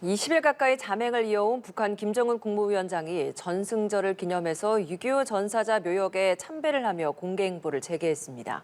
20일 가까이 잠행을 이어온 북한 김정은 국무위원장이 전승절을 기념해서 6.25 전사자 묘역에 참배를 하며 공개 행보를 재개했습니다.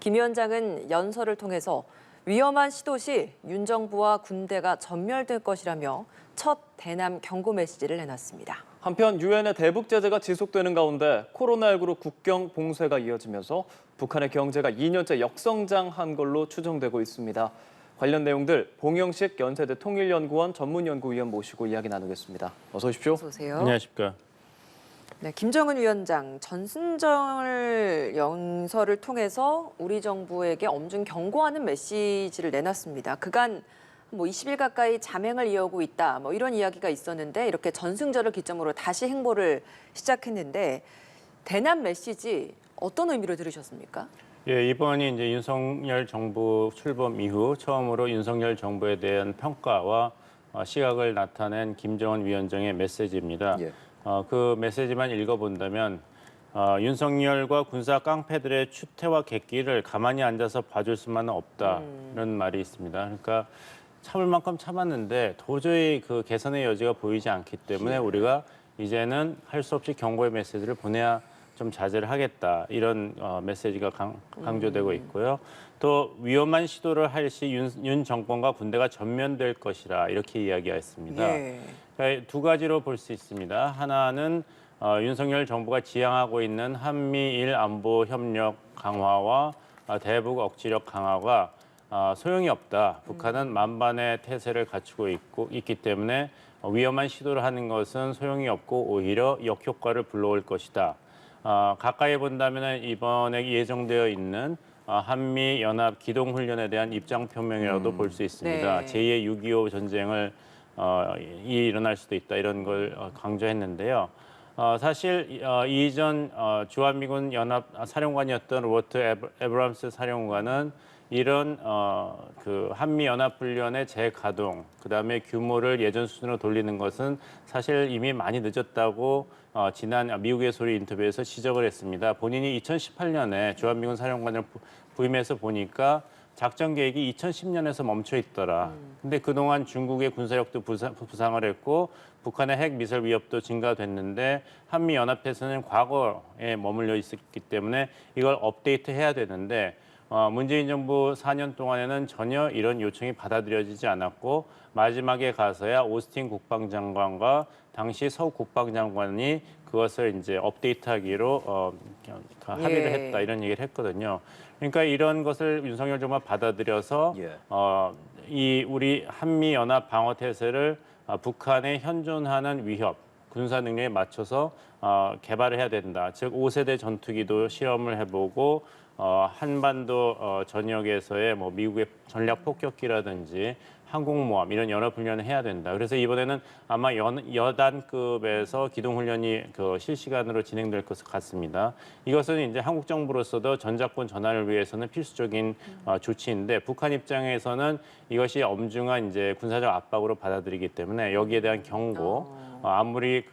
김 위원장은 연설을 통해서 위험한 시도 시 윤 정부와 군대가 전멸될 것이라며 첫 대남 경고 메시지를 내놨습니다. 한편 유엔의 대북 제재가 지속되는 가운데 코로나19로 국경 봉쇄가 이어지면서 북한의 경제가 2년째 역성장한 걸로 추정되고 있습니다. 관련 내용들 봉영식 연세대 통일연구원 전문연구위원 모시고 이야기 나누겠습니다. 어서 오십시오. 어서 오세요. 안녕하십니까. 네, 김정은 위원장 전승절 연설을 통해서 우리 정부에게 엄중 경고하는 메시지를 내놨습니다. 그간 20일 가까이 잠행을 이어오고 있다, 이런 이야기가 있었는데 이렇게 전승절을 기점으로 다시 행보를 시작했는데 대남 메시지 어떤 의미로 들으셨습니까? 예, 이번이 이제 윤석열 정부 출범 이후 처음으로 윤석열 정부에 대한 평가와 시각을 나타낸 김정은 위원장의 메시지입니다. 예. 그 메시지만 읽어본다면 윤석열과 군사 깡패들의 추태와 객기를 가만히 앉아서 봐줄 수만은 없다 이런 말이 있습니다. 그러니까 참을 만큼 참았는데 도저히 그 개선의 여지가 보이지 않기 때문에 우리가 이제는 할 수 없이 경고의 메시지를 보내야 좀 자제를 하겠다 이런 메시지가 강조되고 있고요. 또 위험한 시도를 할 시 윤 정권과 군대가 전면될 것이라 이렇게 이야기했습니다. 예. 그러니까 두 가지로 볼 수 있습니다. 하나는 윤석열 정부가 지향하고 있는 한미일 안보 협력 강화와 대북 억지력 강화가 소용이 없다. 북한은 만반의 태세를 갖추고 있기 때문에 위험한 시도를 하는 것은 소용이 없고 오히려 역효과를 불러올 것이다. 가까이 본다면 이번에 예정되어 있는 한미 연합 기동 훈련에 대한 입장 표명이라도 볼 수 있습니다. 네. 제2의 6.25 전쟁을 일어날 수도 있다 이런 걸 강조했는데요. 사실 이전 주한미군 연합 사령관이었던 로버트 에브람스 사령관은 이런 그 한미 연합 훈련의 재가동, 그다음에 규모를 예전 수준으로 돌리는 것은 사실 이미 많이 늦었다고 지난 미국의 소리 인터뷰에서 지적을 했습니다. 본인이 2018년에 주한미군 사령관을 부임해서 보니까 작전 계획이 2010년에서 멈춰 있더라. 근데 그동안 중국의 군사력도 부상을 했고 북한의 핵 미사일 위협도 증가됐는데 한미 연합에서는 과거에 머물러 있었기 때문에 이걸 업데이트해야 되는데 문재인 정부 4년 동안에는 전혀 이런 요청이 받아들여지지 않았고 마지막에 가서야 오스틴 국방장관과 당시 서 국방장관이 그것을 이제 업데이트하기로 합의를 했다 이런 얘기를 했거든요. 그러니까 이런 것을 윤석열 정부가 받아들여서 이 우리 한미 연합 방어 태세를 북한에 현존하는 위협, 군사 능력에 맞춰서 개발을 해야 된다. 즉 5세대 전투기도 시험을 해보고 한반도 전역에서의 미국의 전략 폭격기라든지 항공모함 이런 연합 훈련을 해야 된다. 그래서 이번에는 아마 여단급에서 기동 훈련이 실시간으로 진행될 것 같습니다. 이것은 이제 한국 정부로서도 전작권 전환을 위해서는 필수적인 조치인데 북한 입장에서는 이것이 엄중한 이제 군사적 압박으로 받아들이기 때문에 여기에 대한 경고, 아무리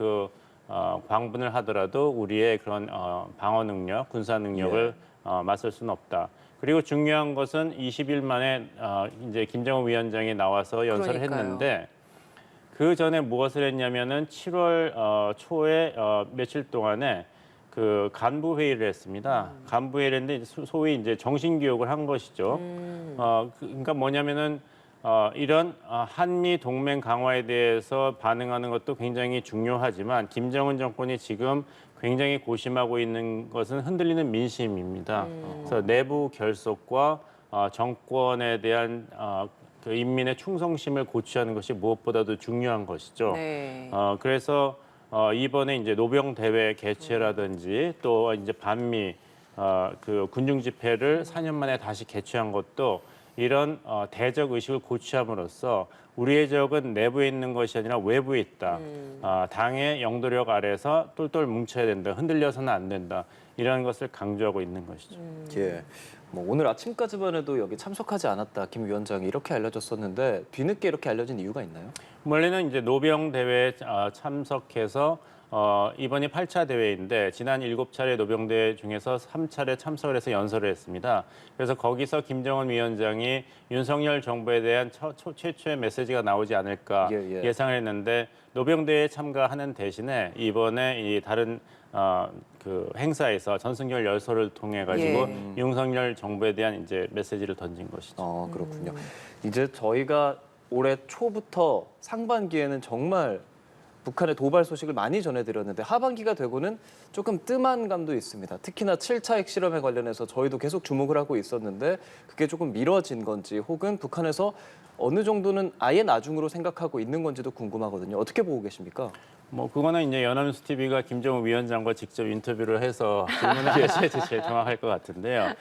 광분을 하더라도 우리의 그런 방어 능력, 군사 능력을 맞설 수는 없다. 그리고 중요한 것은 20일 만에 이제 김정은 위원장이 나와서 연설을 했는데 그 전에 무엇을 했냐면은 7월 초에 며칠 동안에 그 간부 회의를 했습니다. 간부 회의를 했는데 소위 이제 정신 교육을 한 것이죠. 그러니까 뭐냐면은 이런 한미 동맹 강화에 대해서 반응하는 것도 굉장히 중요하지만 김정은 정권이 지금 굉장히 고심하고 있는 것은 흔들리는 민심입니다. 그래서 내부 결속과 정권에 대한 그 인민의 충성심을 고취하는 것이 무엇보다도 중요한 것이죠. 네. 그래서 이번에 이제 노병 대회 개최라든지 또 이제 반미 그 군중 집회를 4년 만에 다시 개최한 것도 이런 대적 의식을 고취함으로써 우리의 적은 내부에 있는 것이 아니라 외부에 있다. 당의 영도력 아래서 똘똘 뭉쳐야 된다. 흔들려서는 안 된다. 이런 것을 강조하고 있는 것이죠. 예. 오늘 아침까지만 해도 여기 참석하지 않았다 김 위원장이 이렇게 알려졌었는데 뒤늦게 이렇게 알려진 이유가 있나요? 원래는 이제 노병 대회에 참석해서 이번이 8차 대회인데 지난 7차례 노병대 중에서 3차례 참석을 해서 연설을 했습니다. 그래서 거기서 김정은 위원장이 윤석열 정부에 대한 최초의 메시지가 나오지 않을까 예상을 했는데 노병대에 참가하는 대신에 이번에 이 다른 그 행사에서 전승절 열설을 통해 가지고 윤석열 정부에 대한 이제 메시지를 던진 것이죠. 그렇군요. 이제 저희가 올해 초부터 상반기에는 정말 북한의 도발 소식을 많이 전해드렸는데 하반기가 되고는 조금 뜸한 감도 있습니다. 특히나 7차 핵실험에 관련해서 저희도 계속 주목을 하고 있었는데 그게 조금 미뤄진 건지 혹은 북한에서 어느 정도는 아예 나중으로 생각하고 있는 건지도 궁금하거든요. 어떻게 보고 계십니까? 뭐 그거는 이제 연합뉴스 TV가 김정은 위원장과 직접 인터뷰를 해서 질문을 하셔야지 제일 정확할 것 같은데요.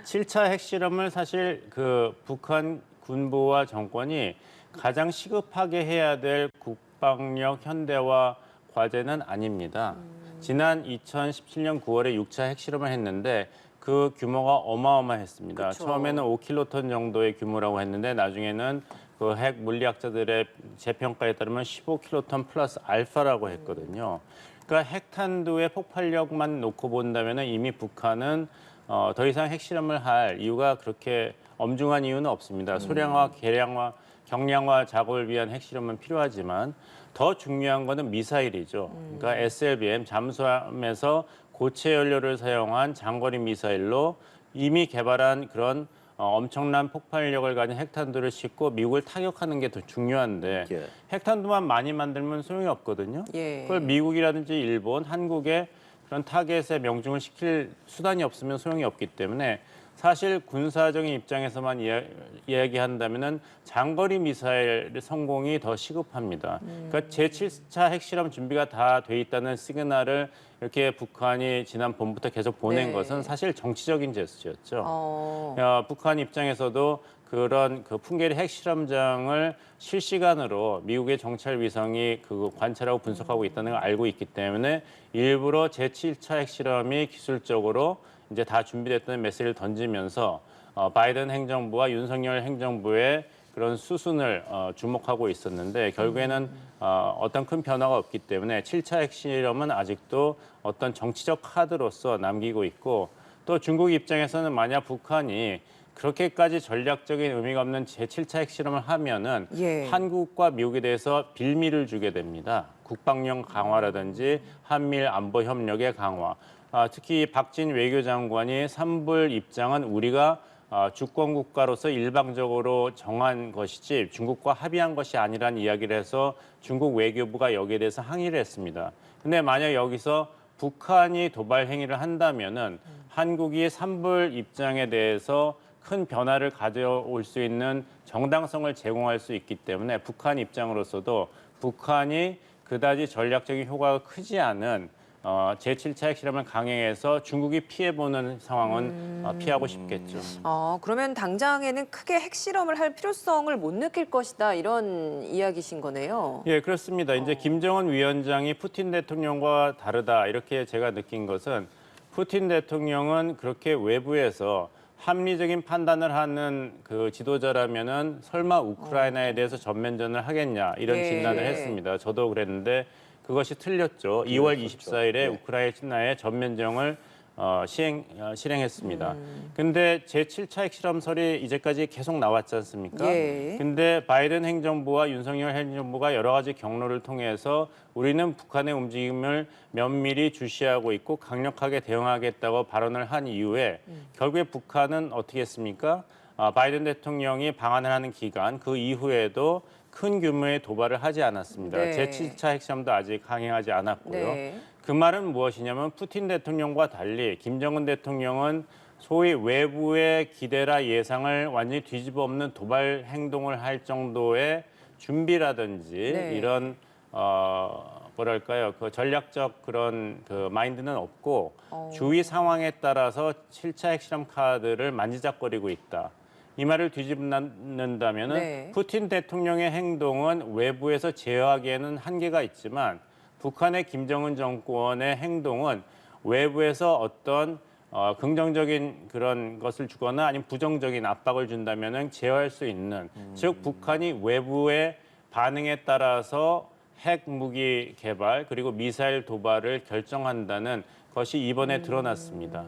7차 핵실험을 사실 그 북한 군부와 정권이 가장 시급하게 해야 될 국방력 현대화 과제는 아닙니다. 지난 2017년 9월에 6차 핵실험을 했는데 그 규모가 어마어마했습니다. 그쵸. 처음에는 5킬로톤 정도의 규모라고 했는데 나중에는 그 핵 물리학자들의 재평가에 따르면 15킬로톤 플러스 알파라고 했거든요. 그러니까 핵탄두의 폭발력만 놓고 본다면 이미 북한은 더 이상 핵실험을 할 이유가 그렇게 엄중한 이유는 없습니다. 소량화, 개량화, 경량화 작업을 위한 핵실험은 필요하지만 더 중요한 것은 미사일이죠. 그러니까 SLBM 잠수함에서 고체 연료를 사용한 장거리 미사일로 이미 개발한 그런 엄청난 폭발력을 가진 핵탄두를 싣고 미국을 타격하는 게 더 중요한데 핵탄두만 많이 만들면 소용이 없거든요. 그걸 미국이라든지 일본, 한국에 그런 타겟에 명중을 시킬 수단이 없으면 소용이 없기 때문에 사실 군사적인 입장에서만 이야기한다면은 장거리 미사일 성공이 더 시급합니다. 그러니까 제7차 핵실험 준비가 다 돼 있다는 시그널을 이렇게 북한이 지난 봄부터 계속 보낸 것은 사실 정치적인 제스처였죠. 북한 입장에서도 그런 그 풍계리 핵실험장을 실시간으로 미국의 정찰 위성이 그 관찰하고 분석하고 있다는 걸 알고 있기 때문에 일부러 제7차 핵실험이 기술적으로 이제 다 준비됐다는 메시지를 던지면서 바이든 행정부와 윤석열 행정부의 그런 수순을 주목하고 있었는데 결국에는 어떤 큰 변화가 없기 때문에 7차 핵실험은 아직도 어떤 정치적 카드로서 남기고 있고 또 중국 입장에서는 만약 북한이 그렇게까지 전략적인 의미가 없는 제7차 핵실험을 하면은 한국과 미국에 대해서 빌미를 주게 됩니다. 국방력 강화라든지 한미일 안보 협력의 강화. 특히 박진 외교장관이 산불 입장은 우리가 주권 국가로서 일방적으로 정한 것이지 중국과 합의한 것이 아니라는 이야기를 해서 중국 외교부가 여기에 대해서 항의를 했습니다. 근데 만약 여기서 북한이 도발 행위를 한다면은 한국이 산불 입장에 대해서 큰 변화를 가져올 수 있는 정당성을 제공할 수 있기 때문에 북한 입장으로서도 북한이 그다지 전략적인 효과가 크지 않은 제7차 핵실험을 강행해서 중국이 피해보는 상황은 피하고 싶겠죠. 그러면 당장에는 크게 핵실험을 할 필요성을 못 느낄 것이다 이런 이야기신 거네요. 예, 그렇습니다. 이제 김정은 위원장이 푸틴 대통령과 다르다 이렇게 제가 느낀 것은 푸틴 대통령은 그렇게 외부에서 합리적인 판단을 하는 그 지도자라면은 설마 우크라이나에 대해서 전면전을 하겠냐 이런 진단을 했습니다. 저도 그랬는데 그것이 틀렸죠. 2월 24일에 우크라이나의 전면전을 실행했습니다. 근데 제7차 핵실험설이 이제까지 계속 나왔지 않습니까? 근데 바이든 행정부와 윤석열 행정부가 여러 가지 경로를 통해서 우리는 북한의 움직임을 면밀히 주시하고 있고 강력하게 대응하겠다고 발언을 한 이후에 결국에 북한은 어떻게 했습니까? 바이든 대통령이 방한을 하는 기간 그 이후에도 큰 규모의 도발을 하지 않았습니다. 제7차 핵실험도 아직 강행하지 않았고요. 그 말은 무엇이냐면 푸틴 대통령과 달리 김정은 대통령은 소위 외부의 기대라 예상을 완전히 뒤집어 엎는 도발 행동을 할 정도의 준비라든지 이런 뭐랄까요 그 전략적 그런 그 마인드는 없고 주위 상황에 따라서 7차 핵실험 카드를 만지작거리고 있다. 이 말을 뒤집는다면은 푸틴 대통령의 행동은 외부에서 제어하기에는 한계가 있지만 북한의 김정은 정권의 행동은 외부에서 어떤 긍정적인 그런 것을 주거나 아니면 부정적인 압박을 준다면은 제어할 수 있는 즉 북한이 외부의 반응에 따라서 핵 무기 개발 그리고 미사일 도발을 결정한다는 것이 이번에 드러났습니다.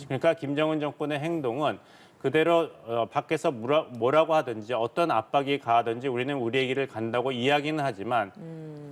그러니까 김정은 정권의 행동은 그대로 밖에서 뭐라고 하든지 어떤 압박이 가하든지 우리는 우리의 길을 간다고 이야기는 하지만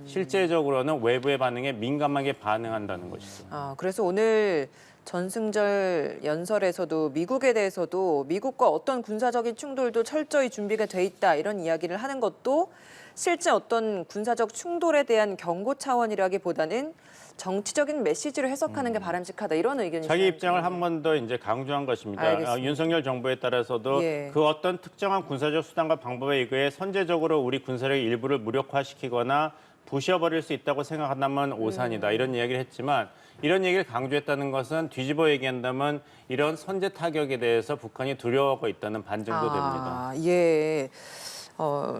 실제적으로는 외부의 반응에 민감하게 반응한다는 것이죠. 그래서 오늘 전승절 연설에서도 미국에 대해서도 미국과 어떤 군사적인 충돌도 철저히 준비가 돼 있다 이런 이야기를 하는 것도 실제 어떤 군사적 충돌에 대한 경고 차원이라기보다는 정치적인 메시지를 해석하는 게 바람직하다 이런 의견이 자기 있어요. 입장을 한 번 더 이제 강조한 것입니다. 알겠습니다. 윤석열 정부에 따라서도 예. 그 어떤 특정한 군사적 수단과 방법에 의해 선제적으로 우리 군사력의 일부를 무력화시키거나 부셔버릴 수 있다고 생각한다면 오산이다 이런 이야기를 했지만 이런 얘기를 강조했다는 것은 뒤집어 얘기한다면 이런 선제 타격에 대해서 북한이 두려워하고 있다는 반증도 됩니다. 예.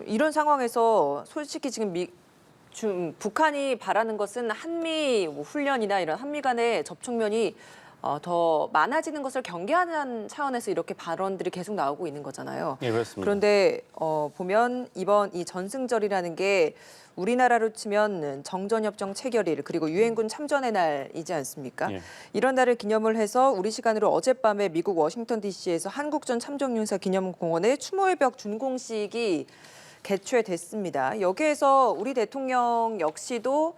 이런 상황에서 솔직히 지금 북한이 바라는 것은 한미 훈련이나 이런 한미 간의 접촉면이 더 많아지는 것을 경계하는 차원에서 이렇게 발언들이 계속 나오고 있는 거잖아요. 예, 그렇습니다. 그런데 보면 이번 이 전승절이라는 게 우리나라로 치면 정전협정 체결일 그리고 유엔군 참전의 날이지 않습니까? 예. 이런 날을 기념을 해서 우리 시간으로 어젯밤에 미국 워싱턴 DC에서 한국전 참전용사 기념공원의 추모의 벽 준공식이 개최됐습니다. 여기에서 우리 대통령 역시도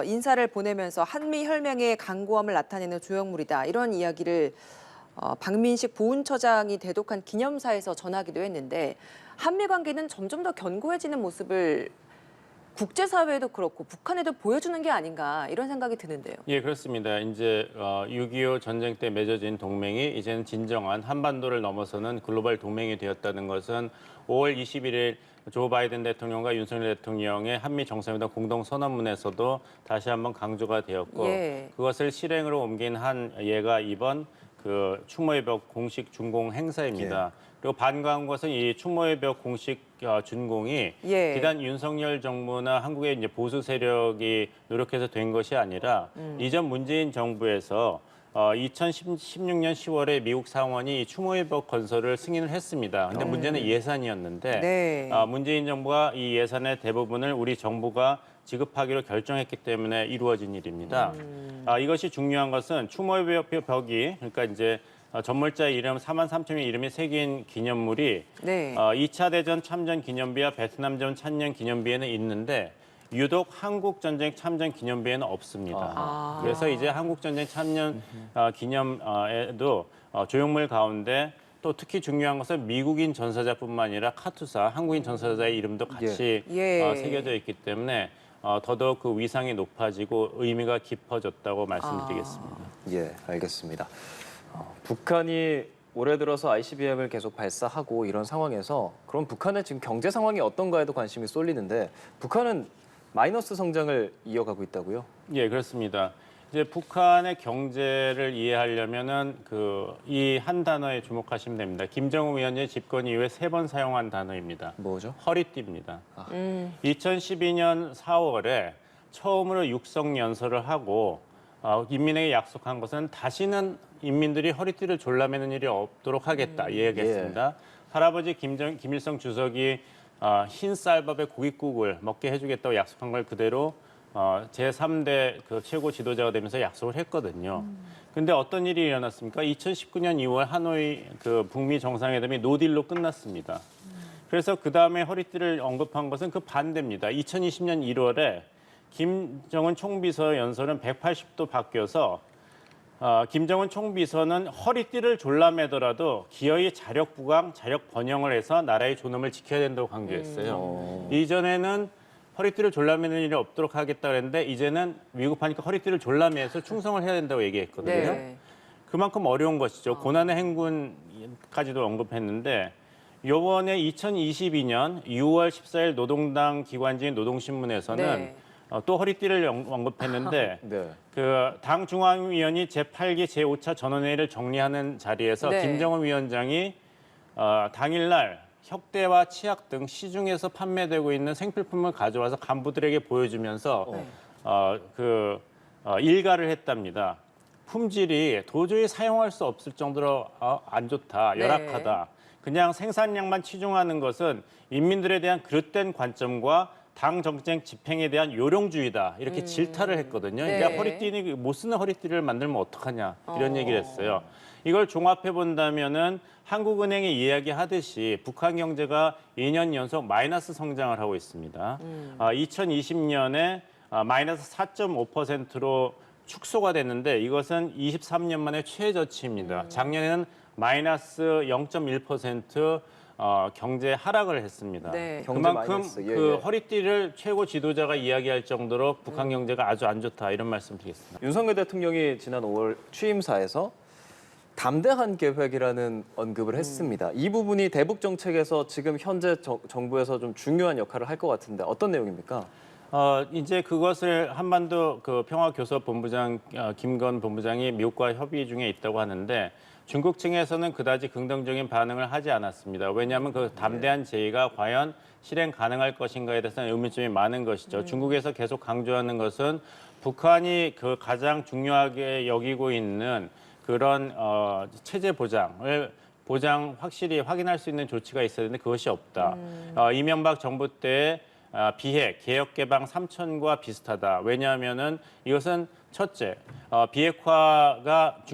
인사를 보내면서 한미 혈맹의 강고함을 나타내는 조형물이다 이런 이야기를 박민식 보훈처장이 대독한 기념사에서 전하기도 했는데 한미 관계는 점점 더 견고해지는 모습을 국제사회에도 그렇고 북한에도 보여주는 게 아닌가 이런 생각이 드는데요. 예, 그렇습니다. 이제 6.25 전쟁 때 맺어진 동맹이 이제는 진정한 한반도를 넘어서는 글로벌 동맹이 되었다는 것은 5월 21일 조 바이든 대통령과 윤석열 대통령의 한미 정상회담 공동 선언문에서도 다시 한번 강조가 되었고 예. 그것을 실행으로 옮긴 한 예가 이번 그 추모의 벽 공식 준공 행사입니다. 그리고 반가운 것은 이 추모의 벽 공식 준공이 예. 비단 윤석열 정부나 한국의 이제 보수 세력이 노력해서 된 것이 아니라 이전 문재인 정부에서 2016년 10월에 미국 상원이 추모의 벽 건설을 승인을 했습니다. 근데 문제는 예산이었는데 네. 문재인 정부가 이 예산의 대부분을 우리 정부가 지급하기로 결정했기 때문에 이루어진 일입니다. 이것이 중요한 것은 추모의 벽이 그러니까 이제 전몰자의 이름 43,000의 이름이 새긴 기념물이 네. 2차 대전 참전 기념비와 베트남전 참전 기념비에는 있는데 유독 한국 전쟁 참전 기념비에는 없습니다. 그래서 이제 한국 전쟁 참전 기념에도 조형물 가운데 또 특히 중요한 것은 미국인 전사자뿐만 아니라 카투사 한국인 전사자의 이름도 같이 예. 새겨져 있기 때문에 더더욱 그 위상이 높아지고 의미가 깊어졌다고 말씀드리겠습니다. 예, 알겠습니다. 북한이 올해 들어서 ICBM을 계속 발사하고 이런 상황에서 그럼 북한의 지금 경제 상황이 어떤가에도 관심이 쏠리는데 북한은 마이너스 성장을 이어가고 있다고요? 예, 그렇습니다. 이제 북한의 경제를 이해하려면은 이 한 단어에 주목하시면 됩니다. 김정은 위원장의 집권 이후에 3번 사용한 단어입니다. 뭐죠? 허리띠입니다. 2012년 4월에 처음으로 육성 연설을 하고 인민에게 약속한 것은 다시는 인민들이 허리띠를 졸라매는 일이 없도록 하겠다 이 얘기했습니다. 할아버지 김일성 주석이 흰 쌀밥에 고깃국을 먹게 해주겠다고 약속한 걸 그대로 제3대 그 최고 지도자가 되면서 약속을 했거든요. 근데 어떤 일이 일어났습니까? 2019년 2월 하노이 그 북미 정상회담이 노딜로 끝났습니다. 그래서 그 다음에 허리띠를 언급한 것은 그 반대입니다. 2020년 1월에 김정은 총비서 연설은 180도 바뀌어서 김정은 총비서는 허리띠를 졸라매더라도 기어이 자력 부강, 자력 번영을 해서 나라의 존엄을 지켜야 된다고 강조했어요. 이전에는 허리띠를 졸라매는 일이 없도록 하겠다 그랬는데 이제는 위급하니까 허리띠를 졸라매서 충성을 해야 된다고 얘기했거든요. 네. 그만큼 어려운 것이죠. 고난의 행군까지도 언급했는데 이번에 2022년 6월 14일 노동당 기관지인 노동신문에서는 네. 또 허리띠를 언급했는데 네. 그 당 중앙위원이 제8기 제5차 전원회의를 정리하는 자리에서 네. 김정은 위원장이 당일날 혁대와 치약 등 시중에서 판매되고 있는 생필품을 가져와서 간부들에게 보여주면서 일가를 했답니다. 품질이 도저히 사용할 수 없을 정도로 안 좋다, 네. 열악하다. 그냥 생산량만 치중하는 것은 인민들에 대한 그릇된 관점과 당 정책 집행에 대한 요령주의다 이렇게 질타를 했거든요. 네. 야, 허리띠니 못 쓰는 허리띠를 만들면 어떡하냐 이런 얘기를 했어요. 이걸 종합해 본다면은 한국은행이 이야기하듯이 북한 경제가 2년 연속 마이너스 성장을 하고 있습니다. 2020년에 마이너스 4.5%로 축소가 됐는데 이것은 23년 만에 최저치입니다. 작년에는 마이너스 0.1% 경제 하락을 했습니다. 네. 경제 그만큼 마이너스, 예, 그 예. 허리띠를 최고 지도자가 이야기할 정도로 북한 경제가 아주 안 좋다 이런 말씀드리겠습니다. 윤석열 대통령이 지난 5월 취임사에서 담대한 계획이라는 언급을 했습니다. 이 부분이 대북 정책에서 지금 현재 정부에서 좀 중요한 역할을 할 것 같은데 어떤 내용입니까? 이제 그것을 한반도 그 평화교섭본부장 김건 본부장이 미국과 협의 중에 있다고 하는데 중국 측에서는 그다지 긍정적인 반응을 하지 않았습니다. 왜냐하면 그 담대한 제의가 과연 실행 가능할 것인가에 대해서는 의문점이 많은 것이죠. 중국에서 계속 강조하는 것은 북한이 그 가장 중요하게 여기고 있는 그런 체제 보장을 확실히 확인할 수 있는 조치가 있어야 되는데 그것이 없다. 이명박 정부 때 비핵, 개혁개방 3천과 비슷하다. 왜냐하면은 이것은 첫째, 비핵화가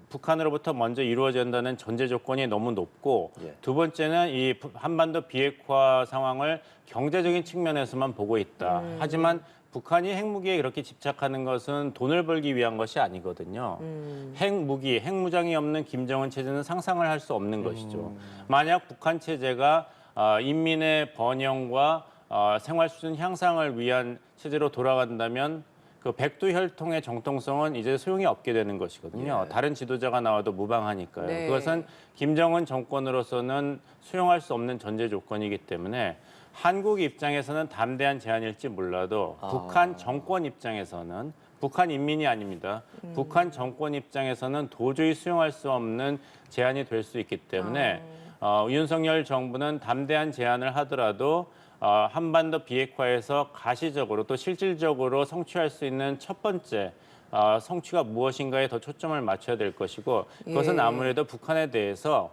북한으로부터 먼저 이루어진다는 전제 조건이 너무 높고 예. 두 번째는 이 한반도 비핵화 상황을 경제적인 측면에서만 보고 있다. 하지만 북한이 핵무기에 그렇게 집착하는 것은 돈을 벌기 위한 것이 아니거든요. 핵무기, 핵무장이 없는 김정은 체제는 상상을 할 수 없는 것이죠. 만약 북한 체제가 인민의 번영과 생활 수준 향상을 위한 체제로 돌아간다면 그 백두혈통의 정통성은 이제 소용이 없게 되는 것이거든요. 예. 다른 지도자가 나와도 무방하니까요. 네. 그것은 김정은 정권으로서는 수용할 수 없는 전제 조건이기 때문에 한국 입장에서는 담대한 제안일지 몰라도 북한 정권 입장에서는 북한 인민이 아닙니다. 북한 정권 입장에서는 도저히 수용할 수 없는 제안이 될 수 있기 때문에 윤석열 정부는 담대한 제안을 하더라도 한반도 비핵화에서 가시적으로 또 실질적으로 성취할 수 있는 첫 번째 성취가 무엇인가에 더 초점을 맞춰야 될 것이고 그것은 예. 아무래도 북한에 대해서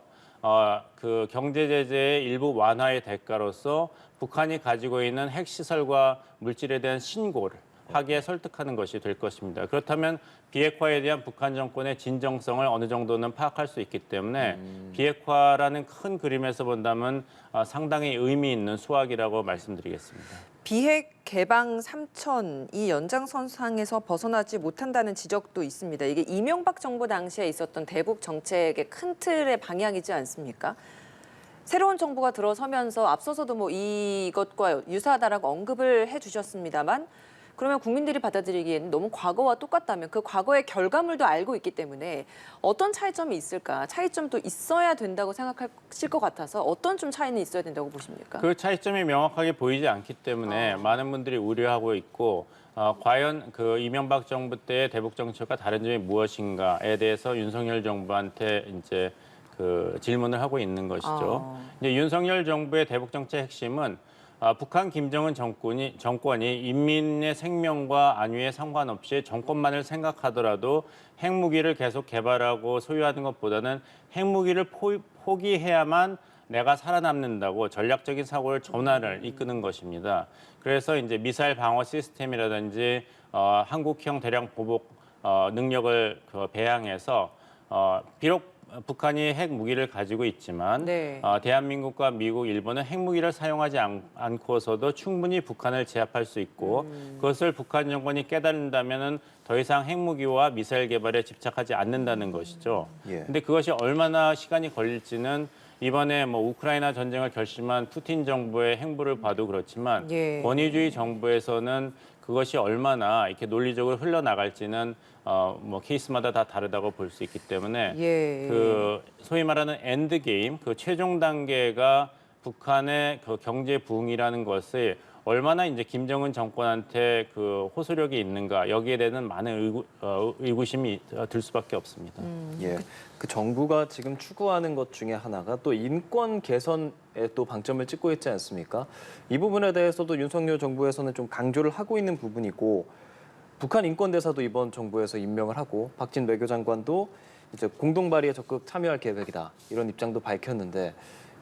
그 경제 제재의 일부 완화의 대가로서 북한이 가지고 있는 핵시설과 물질에 대한 신고를 하게 설득하는 것이 될 것입니다. 그렇다면 비핵화에 대한 북한 정권의 진정성을 어느 정도는 파악할 수 있기 때문에 비핵화라는 큰 그림에서 본다면 상당히 의미 있는 수확이라고 말씀드리겠습니다. 비핵 개방 3천 이 연장선상에서 벗어나지 못한다는 지적도 있습니다. 이게 이명박 정부 당시에 있었던 대북 정책의 큰 틀의 방향이지 않습니까? 새로운 정부가 들어서면서 앞서서도 뭐 이것과 유사하다라고 언급을 해주셨습니다만 그러면 국민들이 받아들이기에는 너무 과거와 똑같다면 그 과거의 결과물도 알고 있기 때문에 어떤 차이점이 있을까? 차이점도 있어야 된다고 생각하실 것 같아서 어떤 좀 차이는 있어야 된다고 보십니까? 그 차이점이 명확하게 보이지 않기 때문에 많은 분들이 우려하고 있고 과연 그 이명박 정부 때의 대북 정책과 다른 점이 무엇인가에 대해서 윤석열 정부한테 이제 그 질문을 하고 있는 것이죠. 이제 윤석열 정부의 대북 정책 핵심은 북한 김정은 정권이 인민의 생명과 안위에 상관없이 정권만을 생각하더라도 핵무기를 계속 개발하고 소유하는 것보다는 핵무기를 포기해야만 내가 살아남는다고 전략적인 사고를 전환을 이끄는 것입니다. 그래서 이제 미사일 방어 시스템이라든지 한국형 대량 보복 능력을 배양해서 비록 북한이 핵무기를 가지고 있지만 네. 대한민국과 미국, 일본은 핵무기를 사용하지 않고서도 충분히 북한을 제압할 수 있고 그것을 북한 정권이 깨닫는다면 더 이상 핵무기와 미사일 개발에 집착하지 않는다는 것이죠. 예. 근데 그것이 얼마나 시간이 걸릴지는 이번에 뭐 우크라이나 전쟁을 결심한 푸틴 정부의 행보를 봐도 그렇지만 예. 권위주의 정부에서는 그것이 얼마나 이렇게 논리적으로 흘러나갈지는 뭐 케이스마다 다 다르다고 볼 수 있기 때문에 예. 그 소위 말하는 엔드 게임, 그 최종 단계가 북한의 그 경제 부흥이라는 것을 얼마나 이제 김정은 정권한테 그 호소력이 있는가 여기에 대한 많은 의구심이 들 수밖에 없습니다. 예, 그 정부가 지금 추구하는 것 중에 하나가 또 인권 개선에 또 방점을 찍고 있지 않습니까? 이 부분에 대해서도 윤석열 정부에서는 좀 강조를 하고 있는 부분이고 북한 인권대사도 이번 정부에서 임명을 하고 박진 외교장관도 이제 공동 발의에 적극 참여할 계획이다 이런 입장도 밝혔는데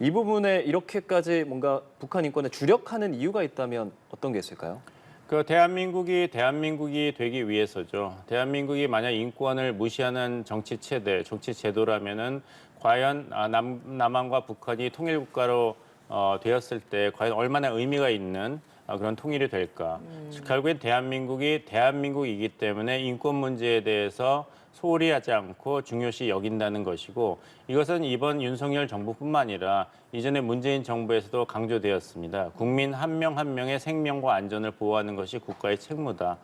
이 부분에 이렇게까지 뭔가 북한 인권에 주력하는 이유가 있다면 어떤 게 있을까요? 그 대한민국이 되기 위해서죠. 대한민국이 만약 인권을 무시하는 정치 체제, 정치 제도라면은 과연 남한과 북한이 통일 국가로 되었을 때 과연 얼마나 의미가 있는 그런 통일이 될까? 결국엔 대한민국이기 때문에 인권 문제에 대해서 소홀히 하지 않고 중요시 여긴다는 것이고, 이것은 이번 윤석열 정부뿐만 아니라 이전에 문재인 정부에서도 강조되었습니다. 국민 한 명 한 명의 생명과 안전을 보호하는 것이 국가의 책무다.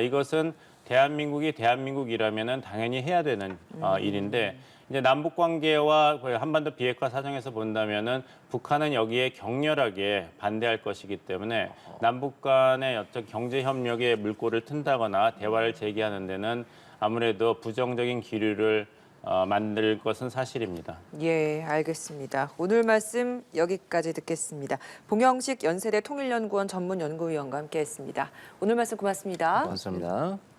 이것은 대한민국이라면은 당연히 해야 되는 일인데, 이제 남북 관계와 한반도 비핵화 사정에서 본다면은 북한은 여기에 격렬하게 반대할 것이기 때문에 남북 간의 어떤 경제 협력에 물꼬를 튼다거나 대화를 제기하는 데는 아무래도 부정적인 기류를 만들 것은 사실입니다. 예, 알겠습니다. 오늘 말씀 여기까지 듣겠습니다. 봉영식 연세대 통일연구원 전문연구위원과 함께했습니다. 오늘 말씀 고맙습니다. 고맙습니다.